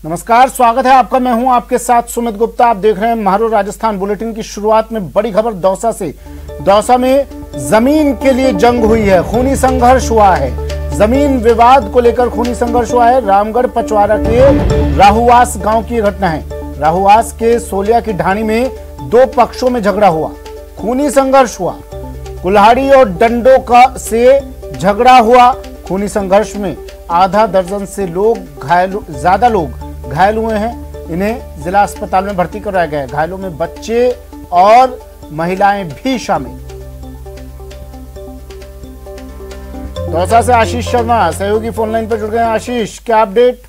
नमस्कार, स्वागत है आपका। मैं हूं आपके साथ सुमित गुप्ता। आप देख रहे हैं महारो राजस्थान बुलेटिन की शुरुआत में बड़ी खबर दौसा से। दौसा में जमीन के लिए जंग हुई है, खूनी संघर्ष हुआ है। जमीन विवाद को लेकर खूनी संघर्ष हुआ है। रामगढ़ पचवाड़ा के राहुवास गांव की घटना है। राहुवास के सोलिया की ढाणी में दो पक्षों में झगड़ा हुआ, खूनी संघर्ष हुआ। कुल्हाड़ी और डंडों का से झगड़ा हुआ। खूनी संघर्ष में आधा दर्जन से ज्यादा लोग घायल हुए हैं। इन्हें जिला अस्पताल में भर्ती कराया गया है। घायलों में बच्चे और महिलाएं भी शामिल। दौसा से आशीष शर्मा सहयोगी फोन लाइन पर जुड़ गए हैं। आशीष, क्या अपडेट?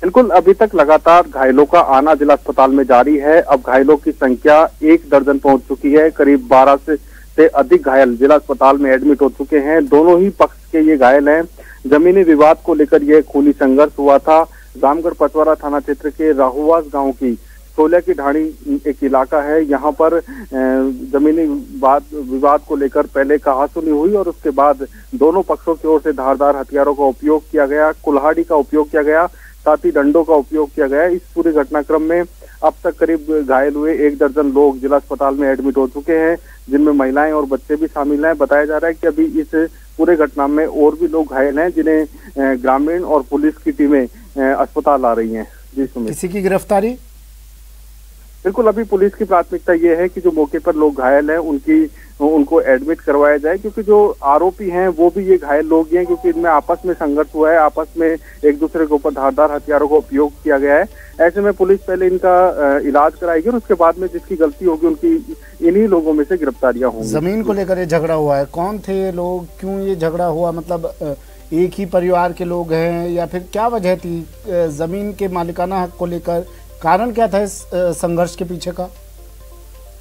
बिल्कुल, अभी तक लगातार घायलों का आना जिला अस्पताल में जारी है। अब घायलों की संख्या 1 दर्जन पहुंच चुकी है। करीब 12 से अधिक घायल जिला अस्पताल में एडमिट हो चुके हैं। दोनों ही पक्ष के ये घायल हैं। जमीनी विवाद को लेकर यह खूनी संघर्ष हुआ था। रामगढ़ पचवाड़ा थाना क्षेत्र के राहुवास गांव की सोलिया की ढाणी एक इलाका है। यहाँ पर जमीनी विवाद को लेकर पहले कहासुनी हुई और उसके बाद दोनों पक्षों की ओर से धारदार हथियारों का उपयोग किया गया, कुल्हाड़ी का उपयोग किया गया, साथ ही डंडों का उपयोग किया गया। इस पूरे घटनाक्रम में अब तक करीब घायल हुए 1 दर्जन लोग जिला अस्पताल में एडमिट हो चुके हैं, जिनमें महिलाएं और बच्चे भी शामिल हैं। बताया जा रहा है कि अभी इस पूरे घटना में और भी लोग घायल हैं, जिन्हें ग्रामीण और पुलिस की टीमें अस्पताल आ रही हैं। जी सुमित, किसी की गिरफ्तारी? बिल्कुल, अभी पुलिस की प्राथमिकता ये है कि जो मौके पर लोग घायल हैं उनको एडमिट करवाया जाए, क्योंकि जो आरोपी हैं वो भी ये घायल लोग ही हैं, क्योंकि इनमें आपस में संघर्ष हुआ है, आपस में एक दूसरे के ऊपर धारदार हथियारों का उपयोग किया गया है। ऐसे में पुलिस पहले इनका इलाज कराएगी और उसके बाद में जिसकी गलती होगी उनकी इन्हीं लोगों में से गिरफ्तारियां होंगी। जमीन को लेकर ये झगड़ा हुआ है, कौन थे ये लोग, क्यों ये झगड़ा हुआ? मतलब एक ही परिवार के लोग हैं या फिर क्या वजह थी? जमीन के मालिकाना हक को लेकर कारण क्या था इस संघर्ष के पीछे का?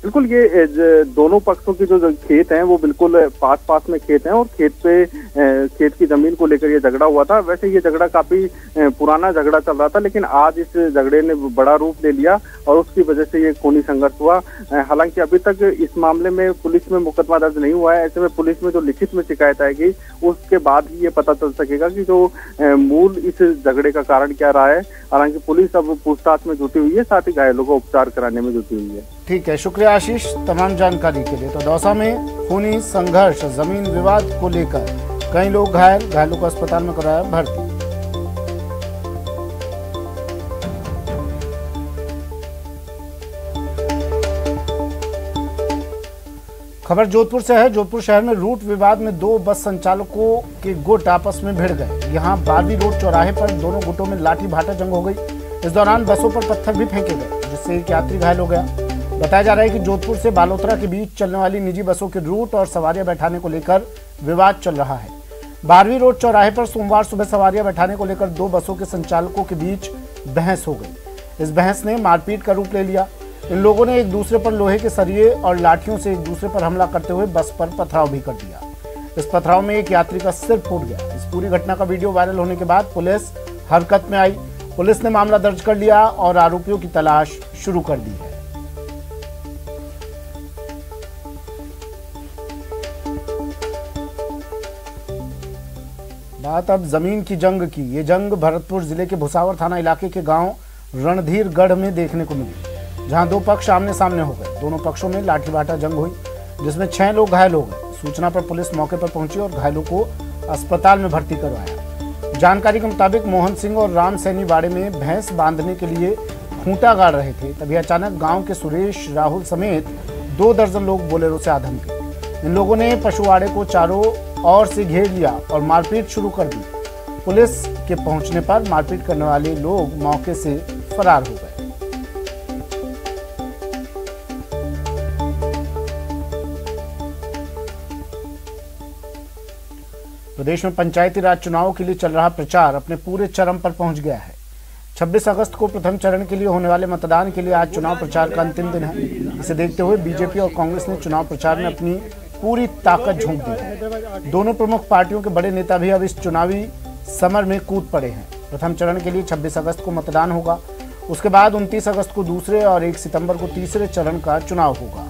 बिल्कुल, ये दोनों पक्षों के जो खेत हैं वो बिल्कुल पास में खेत हैं और खेत की जमीन को लेकर ये झगड़ा हुआ था। वैसे ये झगड़ा काफी पुराना झगड़ा चल रहा था, लेकिन आज इस झगड़े ने बड़ा रूप ले लिया और उसकी वजह से ये खूनी संघर्ष हुआ। हालांकि अभी तक इस मामले में पुलिस में मुकदमा दर्ज नहीं हुआ है। ऐसे में पुलिस में जो लिखित में शिकायत आएगी उसके बाद ही ये पता चल सकेगा कि जो मूल इस झगड़े का कारण क्या रहा है। हालांकि पुलिस अब पूछताछ में जुटी हुई है, साथ ही घायलों को उपचार कराने में जुटी हुई है। ठीक है, शुक्रिया आशीष तमाम जानकारी के लिए। तो दौसा में खूनी संघर्ष, जमीन विवाद को लेकर कई लोग घायलों को अस्पताल में कराया भर्ती। खबर जोधपुर से है। जोधपुर शहर में रूट विवाद में 2 बस संचालकों के गुट आपस में भिड़ गए। यहां बारवी रोड चौराहे पर दोनों गुटों में लाठी भाटा जंग हो गई। इस दौरान बसों पर पत्थर भी फेंके गए, जिससे एक यात्री घायल हो गया। बताया जा रहा है कि जोधपुर से बालोतरा के बीच चलने वाली निजी बसों के रूट और सवारियां बैठाने को लेकर विवाद चल रहा है। बारवी रोड चौराहे पर सोमवार सुबह सवारियां बैठाने को लेकर 2 बसों के संचालकों के बीच बहस हो गई। इस बहस ने मारपीट का रूप ले लिया। इन लोगों ने एक दूसरे पर लोहे के सरिये और लाठियों से एक दूसरे पर हमला करते हुए बस पर पथराव भी कर दिया। इस पथराव में एक यात्री का सिर फूट गया। इस पूरी घटना का वीडियो वायरल होने के बाद पुलिस हरकत में आई। पुलिस ने मामला दर्ज कर लिया और आरोपियों की तलाश शुरू कर दी है। बात अब जमीन की जंग की। ये जंग भरतपुर जिले के भुसावर थाना इलाके के गांव रणधीरगढ़ में देखने को मिली, जहां 2 पक्ष आमने सामने हो गए। दोनों पक्षों में लाठी भाटा जंग हुई, जिसमें 6 लोग घायल हो गए। सूचना पर पुलिस मौके पर पहुंची और घायलों को अस्पताल में भर्ती करवाया। जानकारी के मुताबिक मोहन सिंह और राम सैनी बाड़े में भैंस बांधने के लिए खूंटा गाड़ रहे थे। तभी अचानक गांव के सुरेश, राहुल समेत 2 दर्जन लोग बोलेरो से आ धमके। इन लोगों ने पशुवाड़े को चारों ओर से घेर लिया और मारपीट शुरू कर दी। पुलिस के पहुंचने पर मारपीट करने वाले लोग मौके से फरार हो गए। प्रदेश में पंचायती राज चुनावों के लिए चल रहा प्रचार अपने पूरे चरम पर पहुंच गया है। 26 अगस्त को प्रथम चरण के लिए होने वाले मतदान के लिए आज चुनाव प्रचार का अंतिम दिन है। इसे देखते हुए बीजेपी और कांग्रेस ने चुनाव प्रचार में अपनी पूरी ताकत झोंक दी है। दोनों प्रमुख पार्टियों के बड़े नेता भी अब इस चुनावी समर में कूद पड़े हैं। प्रथम चरण के लिए 26 अगस्त को मतदान होगा। उसके बाद 29 अगस्त को दूसरे और 1 सितंबर को तीसरे चरण का चुनाव होगा।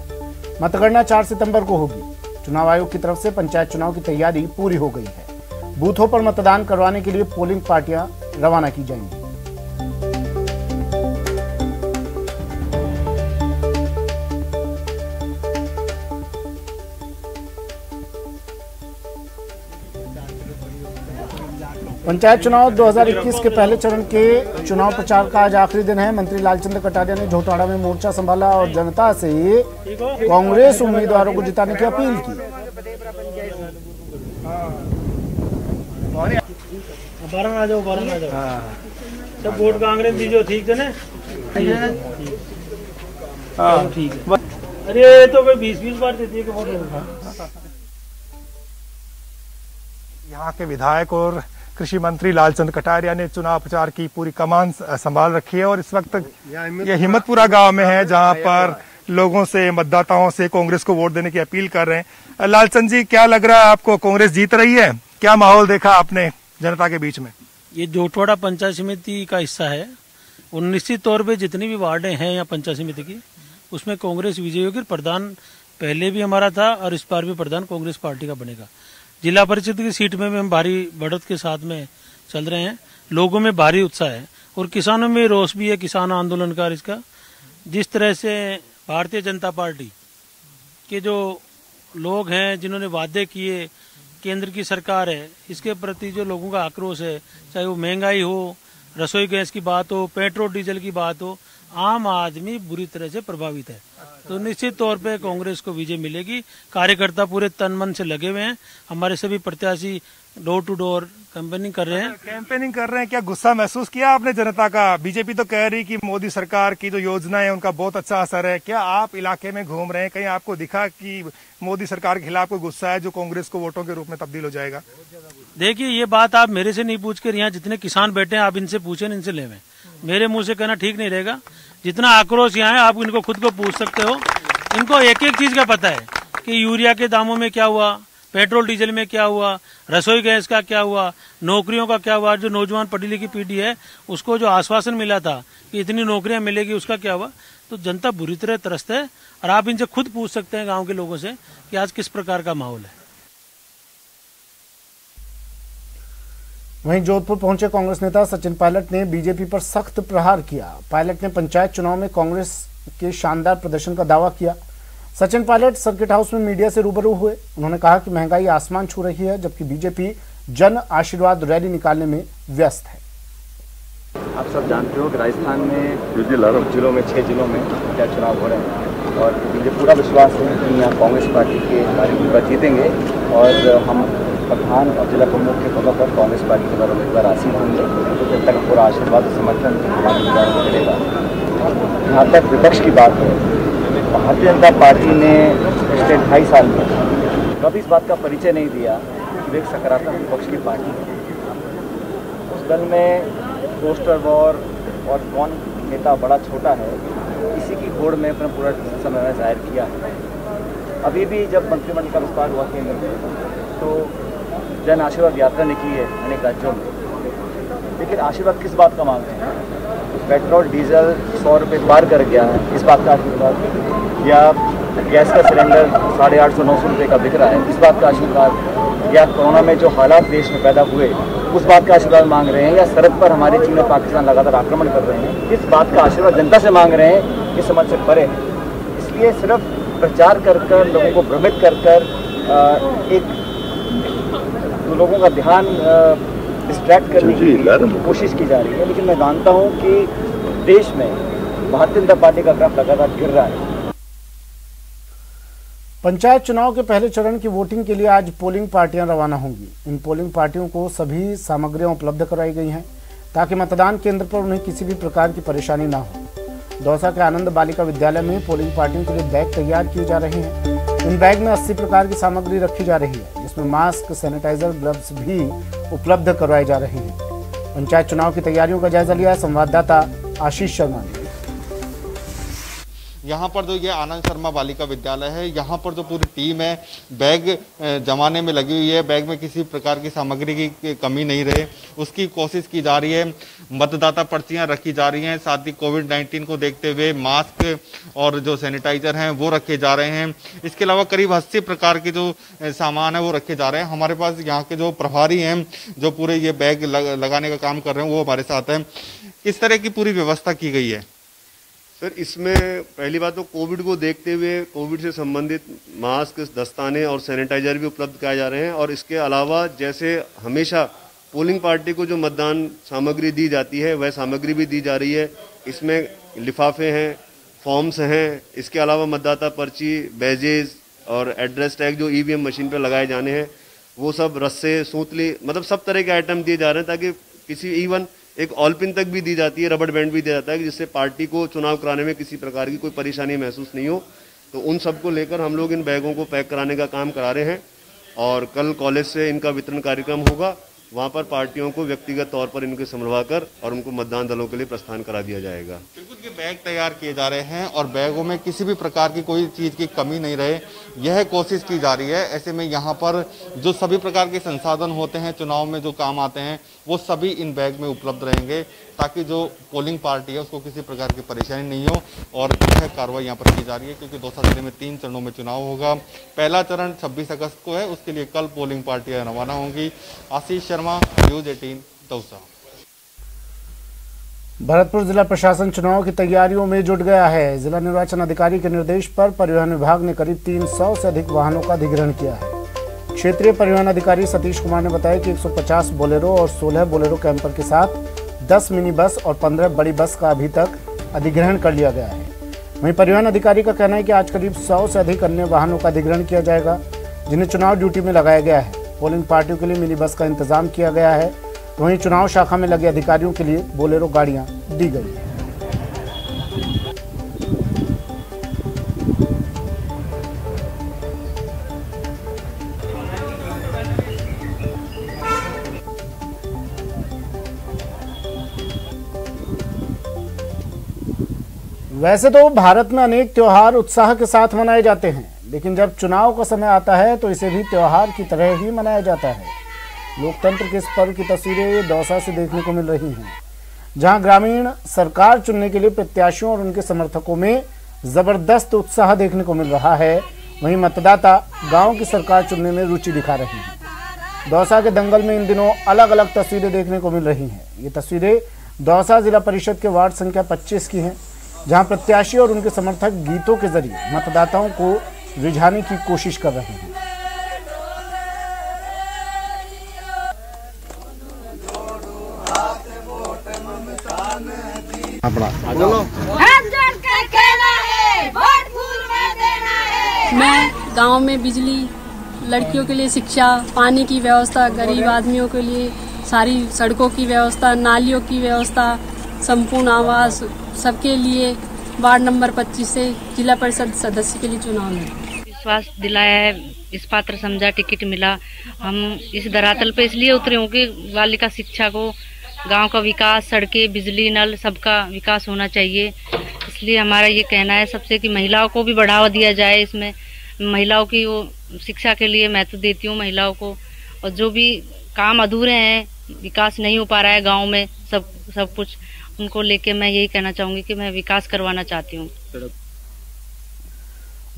मतगणना 4 सितंबर को होगी। चुनाव आयोग की तरफ से पंचायत चुनाव की तैयारी पूरी हो गई है। बूथों पर मतदान करवाने के लिए पोलिंग पार्टियां रवाना की जाएंगी। पंचायत चुनाव 2021 के पहले चरण के चुनाव प्रचार का आज आखिरी दिन है। मंत्री लालचंद कटारिया ने झोटाड़ा में मोर्चा संभाला और जनता से कांग्रेस उम्मीदवारों को जिताने की अपील की। बारह आ जाओ सब वोट कांग्रेस दीजिए, ठीक है ना? ठीक है। अरे तो कोई 20-20 बार देती है कि वोट। यहाँ के विधायक और कृषि मंत्री लालचंद कटारिया ने चुनाव प्रचार की पूरी कमान संभाल रखी है और इस वक्त ये हिम्मतपुरा गांव में है, जहां पर लोगों से, मतदाताओं से कांग्रेस को वोट देने की अपील कर रहे हैं। लालचंद जी, क्या लग रहा है आपको, कांग्रेस जीत रही है? क्या माहौल देखा आपने जनता के बीच में? ये जोटवाड़ा पंचायत समिति का हिस्सा है और निश्चित तौर पे जितनी भी वार्डें हैं यहाँ पंचायत समिति की, उसमें कांग्रेस विजयी होगी। प्रधान पहले भी हमारा था और इस बार भी प्रधान कांग्रेस पार्टी का बनेगा। जिला परिषद की सीट में भी हम भारी बढ़त के साथ में चल रहे हैं। लोगों में भारी उत्साह है और किसानों में रोष भी है, किसान आंदोलन का। इसका जिस तरह से भारतीय जनता पार्टी के जो लोग हैं, जिन्होंने वादे किए, केंद्र की सरकार है, इसके प्रति जो लोगों का आक्रोश है, चाहे वो महंगाई हो, रसोई गैस की बात हो, पेट्रोल डीजल की बात हो, आम आदमी बुरी तरह से प्रभावित है। तो निश्चित तौर पे कांग्रेस को विजय मिलेगी। कार्यकर्ता पूरे तन मन से लगे हुए हैं। हमारे सभी प्रत्याशी डोर टू डोर कैंपेनिंग कर रहे हैं। क्या गुस्सा महसूस किया आपने जनता का? बीजेपी तो कह रही कि मोदी सरकार की जो योजना है उनका बहुत अच्छा असर है। क्या आप इलाके में घूम रहे हैं, कहीं आपको दिखा कि मोदी सरकार के खिलाफ कोई गुस्सा है जो कांग्रेस को वोटों के रूप में तब्दील हो जाएगा? देखिए, ये बात आप मेरे से नहीं पूछ कर, यहाँ जितने किसान बैठे हैं आप इनसे पूछें, इनसे लेवें। मेरे मुंह से कहना ठीक नहीं रहेगा। जितना आक्रोश यहाँ है आप इनको खुद को पूछ सकते हो। इनको एक एक चीज का पता है कि यूरिया के दामों में क्या हुआ, पेट्रोल डीजल में क्या हुआ, रसोई गैस का क्या हुआ, नौकरियों का क्या हुआ। जो नौजवान पढ़ी लिखी पीढ़ी है उसको जो आश्वासन मिला था कि इतनी नौकरियां मिलेगी, उसका क्या हुआ। तो जनता बुरी तरह त्रस्त है और आप इनसे खुद पूछ सकते हैं गांव के लोगों से कि आज किस प्रकार का माहौल है। वहीं जोधपुर पहुंचे कांग्रेस नेता सचिन पायलट ने बीजेपी पर सख्त प्रहार किया। पायलट ने पंचायत चुनाव में कांग्रेस के शानदार प्रदर्शन का दावा किया। सचिन पायलट सर्किट हाउस में मीडिया से रूबरू हुए। उन्होंने कहा कि महंगाई आसमान छू रही है, जबकि बीजेपी जन आशीर्वाद रैली निकालने में व्यस्त है। आप सब जानते हो कि राजस्थान में जिलों में 6 जिलों में पंचायत चुनाव हो रहे हैं और मुझे पूरा विश्वास है कि यहाँ कांग्रेस पार्टी के कार्यकर्ता जीतेंगे और हम प्रधान और जिला प्रमुख के पदों पर कांग्रेस पार्टी के द्वारा उम्मीदवार आसीन होंगे। तो जब तक पूरा आशीर्वाद और समर्थन हमारे उम्मीदवारों को मिलेगा। यहाँ तक विपक्ष की बात है, भारतीय जनता पार्टी ने पिछले 2.5 साल में कभी इस बात का परिचय नहीं दिया कि वे एक सकारात्मक विपक्ष की पार्टी है। उस दल में पोस्टर वॉर और कौन नेता बड़ा छोटा है, इसी की होड़ में अपना पूरा समय में जाहिर किया है। अभी भी जब मंत्रिमंडल का विस्तार हुआ केंद्र में तो जन आशीर्वाद यात्रा निकली है अनेक राज्यों में, लेकिन आशीर्वाद किस बात का मांग रहे हैं? पेट्रोल डीजल 100 रुपये पार कर गया है, इस बात का आशीर्वाद? या गैस का सिलेंडर 850-900 रुपये का बिक रहा है, इस बात का आशीर्वाद? या कोरोना में जो हालात देश में पैदा हुए उस बात का आशीर्वाद मांग रहे हैं? या सरहद पर हमारे चीन और पाकिस्तान लगातार आक्रमण कर रहे हैं, किस बात का आशीर्वाद जनता से मांग रहे हैं? ये समझ से परे है। इसलिए सिर्फ प्रचार कर कर लोगों को भ्रमित कर कर एक लोगों का ध्यान डिस्ट्रैक्ट करने की कोशिश की जा रही है। लेकिन मैं जानता हूं कि देश में भारतीय जनता पार्टी का ग्राफ लगातार गिर रहा है। पंचायत चुनाव के पहले चरण की वोटिंग के लिए आज पोलिंग पार्टियां रवाना होंगी। इन पोलिंग पार्टियों को सभी सामग्रियां उपलब्ध कराई गई हैं ताकि मतदान केंद्र पर उन्हें किसी भी प्रकार की परेशानी ना हो। दौसा के आनंद बालिका विद्यालय में पोलिंग पार्टियों के लिए बैग तैयार किए जा रहे हैं। इन बैग में 80 प्रकार की सामग्री रखी जा रही है, जिसमें मास्क, सैनिटाइजर, ग्लव्स भी उपलब्ध करवाए जा रहे हैं। पंचायत चुनाव की तैयारियों का जायजा लिया संवाददाता आशीष शर्मा ने। यहाँ पर जो ये आनंद शर्मा बालिका विद्यालय है, यहाँ पर जो पूरी टीम है बैग जमाने में लगी हुई है। बैग में किसी प्रकार की सामग्री की कमी नहीं रहे उसकी कोशिश की जा रही है। मतदाता पर्चियाँ रखी जा रही हैं, साथ ही कोविड-19 को देखते हुए मास्क और जो सैनिटाइजर हैं वो रखे जा रहे हैं। इसके अलावा करीब 80 प्रकार के जो सामान है वो रखे जा रहे हैं। हमारे पास यहाँ के जो प्रभारी हैं जो पूरे ये बैग लगाने का काम कर रहे हैं वो हमारे साथ हैं। किस तरह की पूरी व्यवस्था की गई है? सर, इसमें पहली बात तो कोविड को देखते हुए कोविड से संबंधित मास्क, दस्ताने और सैनिटाइजर भी उपलब्ध कराए जा रहे हैं। और इसके अलावा जैसे हमेशा पोलिंग पार्टी को जो मतदान सामग्री दी जाती है वह सामग्री भी दी जा रही है। इसमें लिफाफे हैं, फॉर्म्स हैं, इसके अलावा मतदाता पर्ची, बैजेज और एड्रेस टैग जो ईवीएम मशीन पर लगाए जाने हैं वो सब, रस्से, सूतली, मतलब सब तरह के आइटम दिए जा रहे हैं ताकि किसी, इवन एक ऑलपिन तक भी दी जाती है, रबड़ बैंड भी दिया जाता है जिससे पार्टी को चुनाव कराने में किसी प्रकार की कोई परेशानी महसूस नहीं हो। तो उन सब को लेकर हम लोग इन बैगों को पैक कराने का काम करा रहे हैं और कल कॉलेज से इनका वितरण कार्यक्रम होगा। वहाँ पर पार्टियों को व्यक्तिगत तौर पर इनके संभलवा कर और उनको मतदान दलों के लिए प्रस्थान करा दिया जाएगा। बिल्कुल ये बैग तैयार किए जा रहे हैं और बैगों में किसी भी प्रकार की कोई चीज़ की कमी नहीं रहे, यह कोशिश की जा रही है। ऐसे में यहाँ पर जो सभी प्रकार के संसाधन होते हैं चुनाव में जो काम आते हैं वो सभी इन बैग में उपलब्ध रहेंगे ताकि जो पोलिंग पार्टी है उसको किसी प्रकार की परेशानी नहीं हो। और यह कार्रवाई यहाँ पर की जा रही है क्योंकि दौसा जिले में 3 चरणों में चुनाव होगा। पहला चरण 26 अगस्त को है, उसके लिए कल पोलिंग पार्टियां रवाना होंगी। आशीष शर्मा, न्यूज़ 18, दौसा। भरतपुर जिला प्रशासन चुनाव की तैयारियों में जुट गया है। जिला निर्वाचन अधिकारी के निर्देश पर परिवहन विभाग ने करीब 300 से अधिक वाहनों का अधिग्रहण किया है। क्षेत्रीय परिवहन अधिकारी सतीश कुमार ने बताया कि 150 बोलेरो और 16 बोलेरो कैंपर के साथ 10 मिनी बस और 15 बड़ी बस का अभी तक अधिग्रहण कर लिया गया है। वहीं परिवहन अधिकारी का कहना है कि आज करीब 100 से अधिक अन्य वाहनों का अधिग्रहण किया जाएगा जिन्हें चुनाव ड्यूटी में लगाया गया है। पोलिंग पार्टियों के लिए मिनी बस का इंतजाम किया गया है, वहीं चुनाव शाखा में लगे अधिकारियों के लिए बोलेरो गाड़ियां दी गई हैं। वैसे तो भारत में अनेक त्योहार उत्साह के साथ मनाए जाते हैं, लेकिन जब चुनाव का समय आता है तो इसे भी त्योहार की तरह ही मनाया जाता है। लोकतंत्र के इस पर्व की तस्वीरें दौसा से देखने को मिल रही हैं, जहां ग्रामीण सरकार चुनने के लिए प्रत्याशियों और उनके समर्थकों में जबरदस्त उत्साह देखने को मिल रहा है। वहीं मतदाता गांव की सरकार चुनने में रुचि दिखा रहे हैं। दौसा के दंगल में इन दिनों अलग अलग तस्वीरें देखने को मिल रही हैं। ये तस्वीरें दौसा जिला परिषद के वार्ड संख्या 25 की हैं, जहां प्रत्याशी और उनके समर्थक गीतों के जरिए मतदाताओं को रिझाने की कोशिश कर रहे हैं। मैं गांव में बिजली, लड़कियों के लिए शिक्षा, पानी की व्यवस्था, गरीब आदमियों के लिए सारी सड़कों की व्यवस्था, नालियों की व्यवस्था, संपूर्ण आवास, सबके लिए वार्ड नंबर 25 से जिला परिषद सदस्य के लिए चुनाव में विश्वास दिलाया है। इस पात्र समझा, टिकट मिला। हम इस धरातल पे इसलिए उतरे हूँ कि बालिका शिक्षा को, गांव का विकास, सड़कें, बिजली, नल, सबका विकास होना चाहिए। इसलिए हमारा ये कहना है सबसे कि महिलाओं को भी बढ़ावा दिया जाए। इसमें महिलाओं की वो शिक्षा के लिए महत्व देती हूँ महिलाओं को। और जो भी काम अधूरे हैं, विकास नहीं हो पा रहा है गाँव में, सब कुछ उनको लेके मैं यही कहना चाहूंगी कि मैं विकास करवाना चाहती हूँ।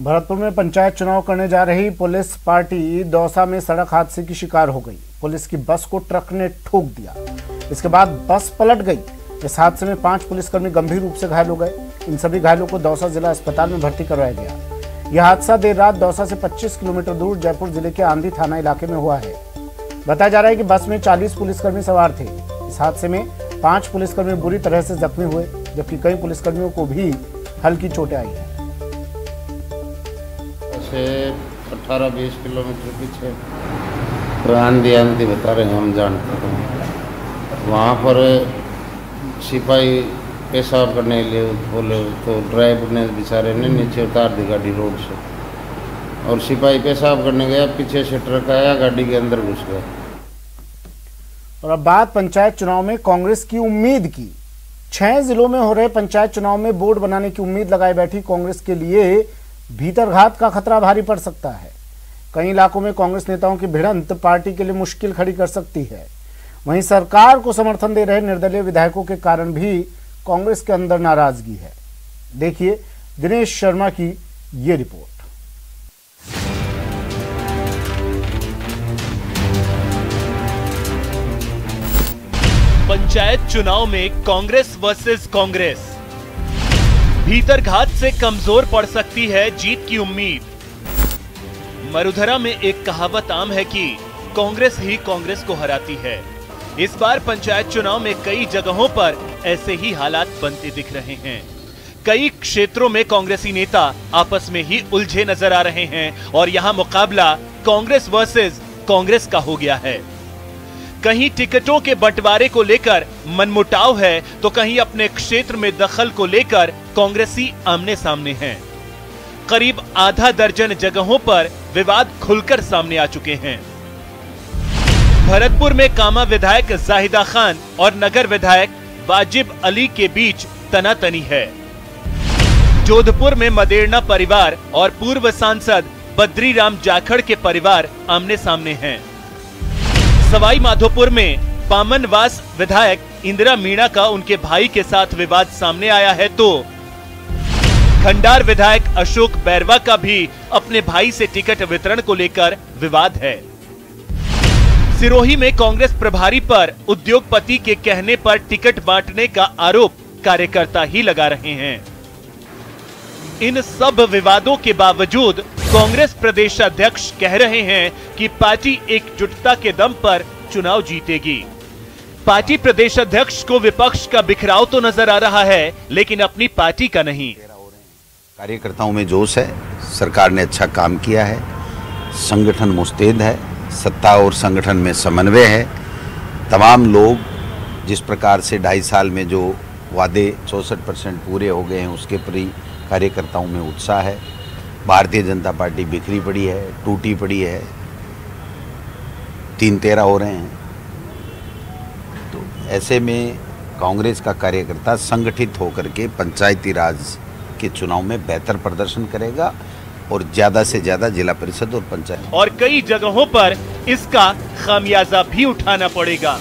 भरतपुर में पंचायत चुनाव करने जा रही पुलिस पार्टी दौसा में सड़क हादसे की शिकार हो गई। पुलिस की बस को ट्रक ने ठोक दिया, इसके बाद बस पलट गई। इस हादसे में 5 पुलिसकर्मी गंभीर रूप से घायल हो गए। इन सभी घायलों को दौसा जिला अस्पताल में भर्ती करवाया गया। यह हादसा देर रात दौसा से 25 किलोमीटर दूर जयपुर जिले के आंधी थाना इलाके में हुआ है। बताया जा रहा है कि बस में 40 पुलिसकर्मी सवार थे। इस हादसे में 5 पुलिसकर्मी बुरी तरह से जख्मी हुए, जबकि कई पुलिसकर्मियों को भी हल्की चोटें आई हैं। 18-20 किलोमीटर पीछे आंधी बता रहे हैं, हम जानते हैं। वहाँ पर सिपाही पेशाब करने के लिए बोले तो ड्राइवर ने बेचारे ने नीचे उतार दी गाड़ी रोड से, और सिपाही पेशाब करने गया, पीछे से ट्रक आया, गाड़ी के अंदर घुस गया। और अब बात पंचायत चुनाव में कांग्रेस की उम्मीद की। 6 जिलों में हो रहे पंचायत चुनाव में बोर्ड बनाने की उम्मीद लगाई बैठी कांग्रेस के लिए भीतरघात का खतरा भारी पड़ सकता है। कई इलाकों में कांग्रेस नेताओं की भिड़ंत पार्टी के लिए मुश्किल खड़ी कर सकती है। वहीं सरकार को समर्थन दे रहे निर्दलीय विधायकों के कारण भी कांग्रेस के अंदर नाराजगी है। देखिए दिनेश शर्मा की ये रिपोर्ट। पंचायत चुनाव में कांग्रेस वर्सेस कांग्रेस। भीतरघात से कमजोर पड़ सकती है जीत की उम्मीद। मरुधरा में एक कहावत आम है कि कांग्रेस ही कांग्रेस को हराती है। इस बार पंचायत चुनाव में कई जगहों पर ऐसे ही हालात बनते दिख रहे हैं। कई क्षेत्रों में कांग्रेसी नेता आपस में ही उलझे नजर आ रहे हैं और यहां मुकाबला कांग्रेस वर्सेस कांग्रेस का हो गया है। कहीं टिकटों के बंटवारे को लेकर मनमुटाव है तो कहीं अपने क्षेत्र में दखल को लेकर कांग्रेसी आमने सामने हैं। करीब आधा दर्जन जगहों पर विवाद खुलकर सामने आ चुके हैं। भरतपुर में कामा विधायक जाहिदा खान और नगर विधायक वाजिब अली के बीच तनातनी है। जोधपुर में मदेरना परिवार और पूर्व सांसद बद्रीराम जाखड़ के परिवार आमने सामने हैं। सवाई माधोपुर में पामनवास विधायक इंदिरा मीणा का उनके भाई के साथ विवाद सामने आया है तो खंडार विधायक अशोक बैरवा का भी अपने भाई से टिकट वितरण को लेकर विवाद है। सिरोही में कांग्रेस प्रभारी पर उद्योगपति के कहने पर टिकट बांटने का आरोप कार्यकर्ता ही लगा रहे हैं। इन सब विवादों के बावजूद कांग्रेस प्रदेश अध्यक्ष कह रहे हैं कि पार्टी एकजुटता के दम पर चुनाव जीतेगी। पार्टी प्रदेश अध्यक्ष को विपक्ष का बिखराव तो नजर आ रहा है लेकिन अपनी पार्टी का नहीं। कार्यकर्ताओं में जोश है, सरकार ने अच्छा काम किया है, संगठन मुस्तैद है, सत्ता और संगठन में समन्वय है। तमाम लोग जिस प्रकार से 2.5 साल में जो वादे 64% पूरे हो गए हैं उसके प्रति कार्यकर्ताओं में उत्साह है। भारतीय जनता पार्टी बिखरी पड़ी है, टूटी पड़ी है, 3-13 हो रहे हैं। तो ऐसे में कांग्रेस का कार्यकर्ता संगठित होकर के पंचायती राज के चुनाव में बेहतर प्रदर्शन करेगा और ज्यादा से ज्यादा जिला परिषद और पंचायत और कई जगहों पर इसका खामियाजा भी उठाना पड़ेगा।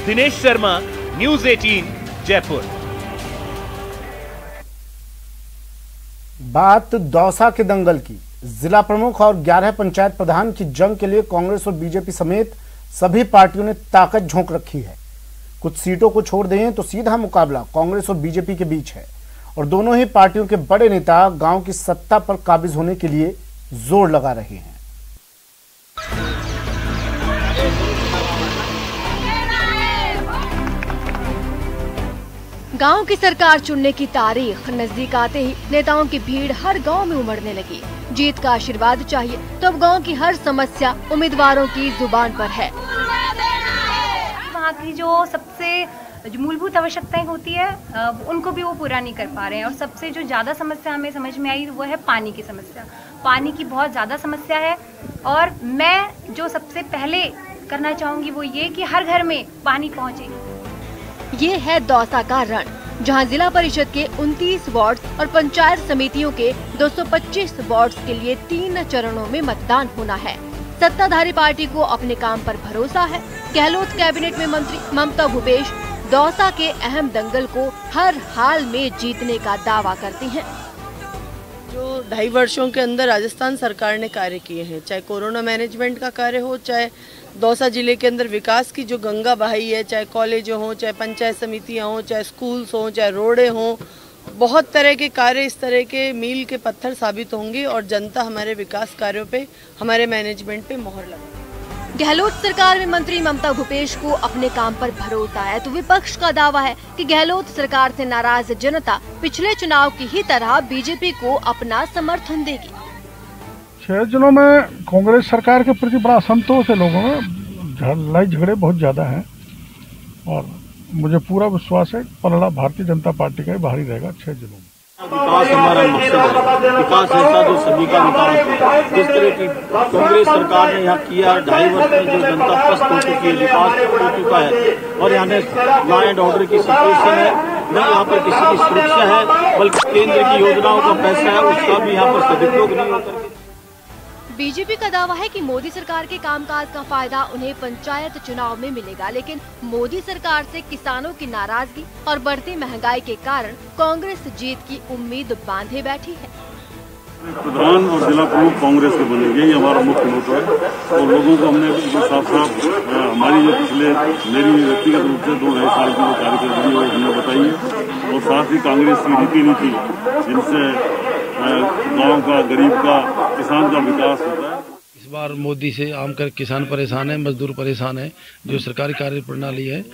दिनेश शर्मा, न्यूज़ 18, जयपुर। बात दौसा के दंगल की। जिला प्रमुख और 11 पंचायत प्रधान की जंग के लिए कांग्रेस और बीजेपी समेत सभी पार्टियों ने ताकत झोंक रखी है। कुछ सीटों को छोड़ दें तो सीधा मुकाबला कांग्रेस और बीजेपी के बीच है और दोनों ही पार्टियों के बड़े नेता गांव की सत्ता पर काबिज होने के लिए जोर लगा रहे हैं। गांव की सरकार चुनने की तारीख नजदीक आते ही नेताओं की भीड़ हर गांव में उमड़ने लगी। जीत का आशीर्वाद चाहिए तो अब गांव की हर समस्या उम्मीदवारों की जुबान पर है। वहाँ की जो सबसे मूलभूत आवश्यकताएं होती है उनको भी वो पूरा नहीं कर पा रहे हैं और सबसे जो ज़्यादा समस्या हमें समझ में आई वो है पानी की समस्या। पानी की बहुत ज़्यादा समस्या है और मैं जो सबसे पहले करना चाहूँगी वो ये कि हर घर में पानी पहुँचे। ये है दौसा का रण, जहां जिला परिषद के 29 वार्ड और पंचायत समितियों के 225 वार्ड के लिए 3 चरणों में मतदान होना है। सत्ताधारी पार्टी को अपने काम पर भरोसा है। गहलोत कैबिनेट में मंत्री ममता भूपेश दौसा के अहम दंगल को हर हाल में जीतने का दावा करती हैं। जो 2.5 वर्षों के अंदर राजस्थान सरकार ने कार्य किए हैं, चाहे कोरोना मैनेजमेंट का कार्य हो, चाहे दौसा जिले के अंदर विकास की जो गंगा बहाई है, चाहे कॉलेज हो, चाहे पंचायत समितियां हो, चाहे स्कूल्स हो, चाहे रोडें हो, बहुत तरह के कार्य इस तरह के मील के पत्थर साबित होंगे और जनता हमारे विकास कार्यों पे, हमारे मैनेजमेंट पे मोहर लगाएगी। गहलोत सरकार में मंत्री ममता भूपेश को अपने काम पर भरोसा है तो विपक्ष का दावा है कि गहलोत सरकार से नाराज जनता पिछले चुनाव की ही तरह बीजेपी को अपना समर्थन देगी। 6 जिलों में कांग्रेस सरकार के प्रति बड़ा असंतोष है लोगों में, लड़ाई झगड़े बहुत ज्यादा हैं और मुझे पूरा विश्वास है पलड़ा भारतीय जनता पार्टी का ही बाहरी रहेगा 6 जिलों में। विकास हमारा मकसद है, विकास ऐसा जो सभी का विकास हो। जिस तरह की कांग्रेस सरकार ने यहाँ किया, 2.5 वर्ष में जो जनता पस्त हो चुकी है, विकास हो चुका है और यहाँ लॉ एंड ऑर्डर की सिचुएशन है, न यहाँ पर किसी की सुरक्षा है बल्कि केंद्र की योजनाओं का पैसा है उसका भी यहाँ पर सदुपयोग नहीं होता। बीजेपी का दावा है कि मोदी सरकार के कामकाज का फायदा उन्हें पंचायत चुनाव में मिलेगा, लेकिन मोदी सरकार से किसानों की नाराजगी और बढ़ती महंगाई के कारण कांग्रेस जीत की उम्मीद बांधे बैठी है। प्रधान और जिला प्रमुख कांग्रेस के बनेंगे, ये हमारा मुख्य मोटो है और लोगों को हमने साफ हमारी जो पिछले मेरी व्यक्तिगत रूप से 2-2.5 साल की जो कार्यक्रम वो हमने बताई है और साथ ही कांग्रेस की रीति नीति जिनसे गांव का, गरीब का, किसान का विकास होता है। इस बार मोदी से आम कर किसान परेशान है, मजदूर परेशान है। जो सरकारी कार्य प्रणाली है,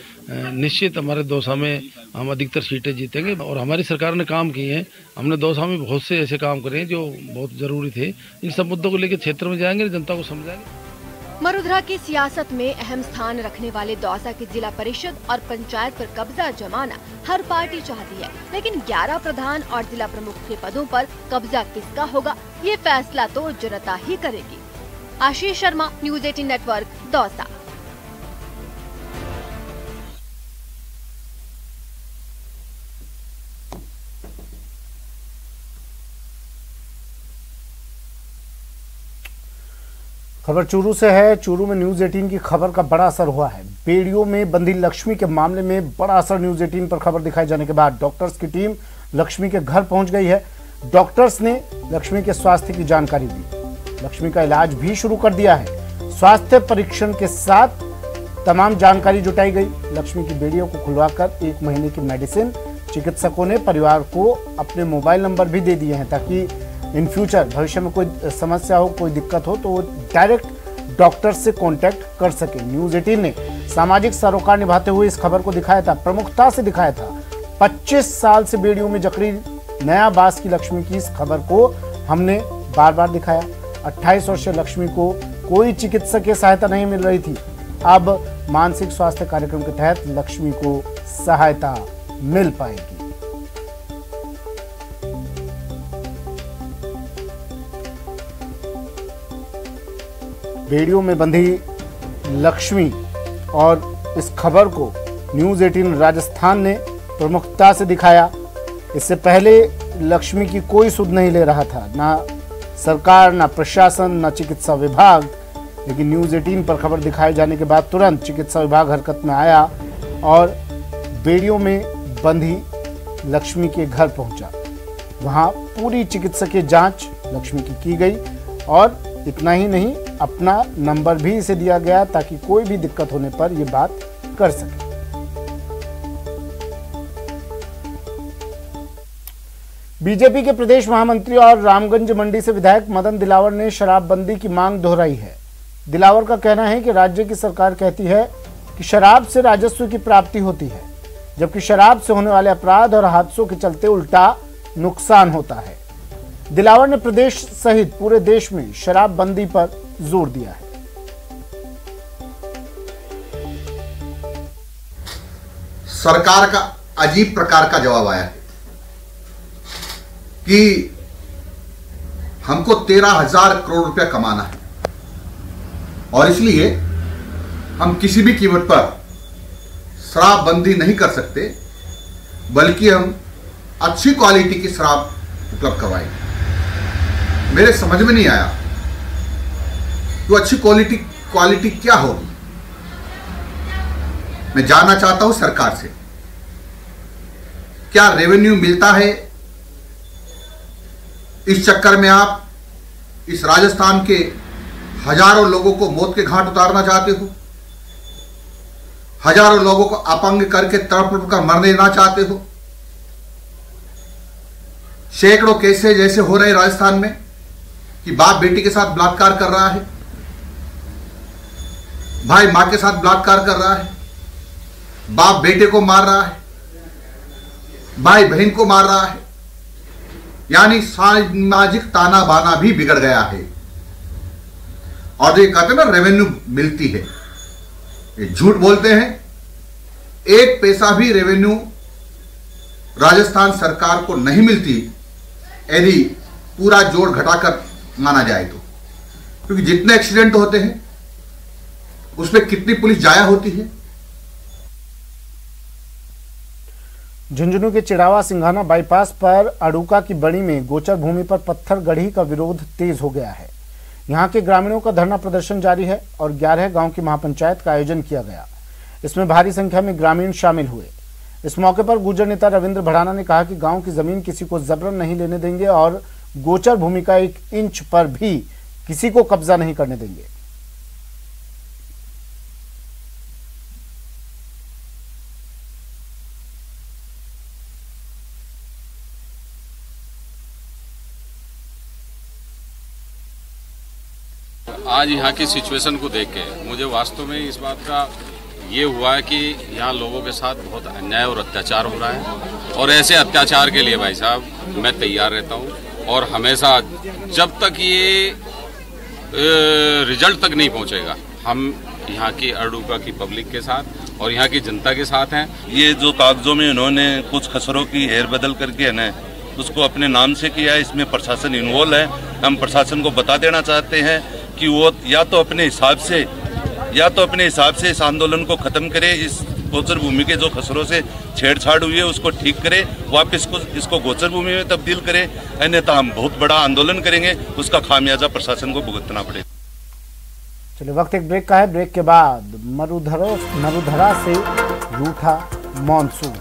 निश्चित हमारे दौसा में हम अधिकतर सीटें जीतेंगे और हमारी सरकार ने काम किए हैं। हमने दौसा में बहुत से ऐसे काम करे हैं जो बहुत जरूरी थे। इन सब मुद्दों को लेकर क्षेत्र में जाएंगे, जनता को समझाएंगे। मरुधरा की सियासत में अहम स्थान रखने वाले दौसा की जिला परिषद और पंचायत पर कब्जा जमाना हर पार्टी चाहती है, लेकिन 11 प्रधान और जिला प्रमुख के पदों पर कब्जा किसका होगा, ये फैसला तो जनता ही करेगी। Ashish Sharma, news 18 network, Dausa. खबर चूरू से है। चूरू में न्यूज़ 18 की खबर का बड़ा असर हुआ है। बेड़ियों में बंधी लक्ष्मी के मामले में बड़ा असर न्यूज़ 18 पर खबर दिखाई जाने के बाद डॉक्टर्स की टीम लक्ष्मी के घर पहुंच गई है। डॉक्टर्स ने लक्ष्मी के स्वास्थ्य की जानकारी दी। लक्ष्मी का इलाज भी शुरू कर दिया है। स्वास्थ्य परीक्षण के साथ तमाम जानकारी जुटाई गई। लक्ष्मी की बेड़ियों को खुलवाकर 1 महीने की मेडिसिन चिकित्सकों ने परिवार को अपने मोबाइल नंबर भी दे दिए हैं, ताकि इन फ्यूचर भविष्य में कोई समस्या हो, कोई दिक्कत हो तो वो डायरेक्ट डॉक्टर से कांटेक्ट कर सके। न्यूज़ 18 ने सामाजिक सरोकार निभाते हुए इस खबर को दिखाया था, प्रमुखता से दिखाया था। 25 साल से बेड़ियों में जकड़ी नया बास की लक्ष्मी की इस खबर को हमने बार बार दिखाया। 28 वर्षीय लक्ष्मी को कोई चिकित्सकीय सहायता नहीं मिल रही थी। अब मानसिक स्वास्थ्य कार्यक्रम के तहत लक्ष्मी को सहायता मिल पाएगी। बेड़ियों में बंधी लक्ष्मी और इस खबर को न्यूज़ 18 राजस्थान ने प्रमुखता से दिखाया। इससे पहले लक्ष्मी की कोई सुध नहीं ले रहा था, ना सरकार, ना प्रशासन, ना चिकित्सा विभाग। लेकिन न्यूज़ 18 पर खबर दिखाए जाने के बाद तुरंत चिकित्सा विभाग हरकत में आया और बेड़ियों में बंधी लक्ष्मी के घर पहुंचा। वहां पूरी चिकित्सकीय जांच लक्ष्मी की गई और इतना ही नहीं, अपना नंबर भी इसे दिया गया ताकि कोई भी दिक्कत होने पर ये बात कर सके। बीजेपी के प्रदेश महामंत्री और रामगंज मंडी से विधायक मदन दिलावर ने शराबबंदी की मांग दोहराई है। दिलावर का कहना है कि राज्य की सरकार कहती है कि शराब से राजस्व की प्राप्ति होती है, जबकि शराब से होने वाले अपराध और हादसों के चलते उल्टा नुकसान होता है। दिलावर ने प्रदेश सहित पूरे देश में शराबबंदी पर जोर दिया है। सरकार का अजीब प्रकार का जवाब आया है कि हमको 13,000 करोड़ रुपया कमाना है और इसलिए हम किसी भी कीमत पर शराबबंदी नहीं कर सकते, बल्कि हम अच्छी क्वालिटी की शराब उपलब्ध करवाएंगे। मेरे समझ में नहीं आया तो अच्छी क्वालिटी क्या होगी। मैं जानना चाहता हूं सरकार से, क्या रेवेन्यू मिलता है? इस चक्कर में आप इस राजस्थान के हजारों लोगों को मौत के घाट उतारना चाहते हो, हजारों लोगों को अपंग करके तड़प कर मरने देना चाहते हो। सैकड़ों केसेस जैसे हो रहे राजस्थान में कि बाप बेटी के साथ बलात्कार कर रहा है, भाई मां के साथ बलात्कार कर रहा है, बाप बेटे को मार रहा है, भाई बहन को मार रहा है, यानी सामाजिक ताना बाना भी बिगड़ गया है। और ये कहते हैं ना रेवेन्यू मिलती है, ये झूठ बोलते हैं। 1 पैसा भी रेवेन्यू राजस्थान सरकार को नहीं मिलती यदि पूरा जोड़ घटाकर माना जाए तो, क्योंकि जितने एक्सीडेंट होते हैं उसमें कितनी पुलिस जाया होती है। झुंझुनू के चिड़ावा सिंघाना बाईपास पर अड़ूका की बड़ी में गोचर भूमि पर पत्थर गढ़ी का विरोध तेज हो गया है। यहां के ग्रामीणों का धरना प्रदर्शन जारी है और 11 गांव की महापंचायत का आयोजन किया गया। इसमें भारी संख्या में ग्रामीण शामिल हुए। इस मौके पर गुर्जर नेता रविंद्र भड़ाना ने कहा कि गांव की जमीन किसी को जबरन नहीं लेने देंगे और गोचर भूमि का 1 इंच पर भी किसी को कब्जा नहीं करने देंगे। आज यहाँ की सिचुएशन को देख के मुझे वास्तव में इस बात का ये हुआ है कि यहाँ लोगों के साथ बहुत अन्याय और अत्याचार हो रहा है और ऐसे अत्याचार के लिए भाई साहब मैं तैयार रहता हूँ और हमेशा जब तक ये रिजल्ट तक नहीं पहुँचेगा हम यहाँ की अरडुका की पब्लिक के साथ और यहाँ की जनता के साथ हैं। ये जो कागजों में उन्होंने कुछ खसरों की हेर बदल करके है ना उसको अपने नाम से किया है, इसमें प्रशासन इन्वॉल्व है। हम प्रशासन को बता देना चाहते हैं कि वो या तो अपने हिसाब से इस आंदोलन को खत्म करे, इस गोचर भूमि के जो खसरों से छेड़छाड़ हुई है उसको ठीक करे, वापस इसको गोचर भूमि में तब्दील करे, अन्यथा हम बहुत बड़ा आंदोलन करेंगे, उसका खामियाजा प्रशासन को भुगतना पड़ेगा। चलिए वक्त एक ब्रेक का है। ब्रेक के बाद मरुधरा से रूठा मॉनसून।